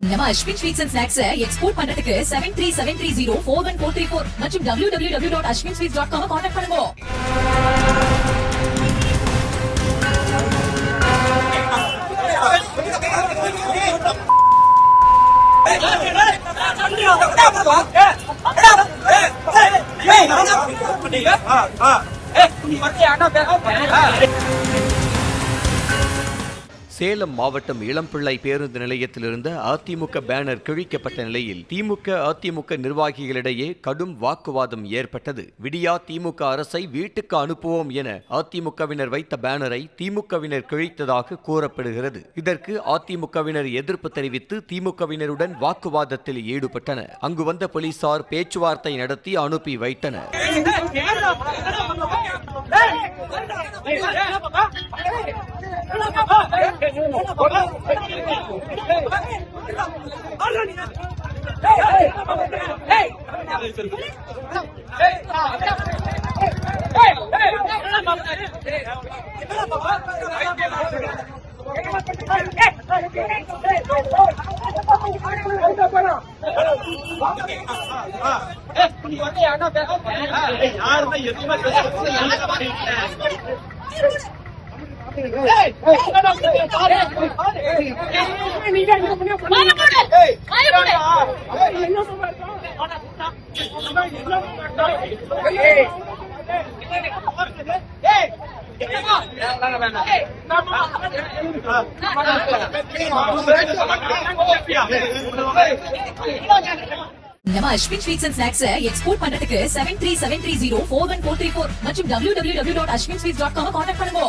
நம்ம Ashwin sweets and snacks export பண்றதுக்கு 7373041434 மற்றும் www.ashwinsweets.com கான்டாக்ட் பண்ணுங்க. சேலம் மாவட்டம் இளம்பிள்ளை பேருந்து நிலையத்தில் இருந்த அதிமுக பேனர் கிழிக்கப்பட்ட நிலையில் திமுக அதிமுக நிர்வாகிகளிடையே கடும் வாக்குவாதம் ஏற்பட்டது. விடியா திமுக அரசை வீட்டுக்கு அனுப்புவோம் என அதிமுகவினர் வைத்த பேனரை திமுகவினர் கிழித்ததாக கூறப்படுகிறது. இதற்கு அதிமுகவினர் எதிர்ப்பு தெரிவித்து திமுகவினருடன் வாக்குவாதத்தில் ஈடுபட்டனர். அங்கு வந்த போலீசார் பேச்சுவார்த்தை நடத்தி அனுப்பி வைத்தனர். நம்ம Ashwin sweets and snacks export பண்றதுக்கு 7373041434 மற்றும் www.ashwinsweets.com கான்டாக்ட் பண்ணுங்க.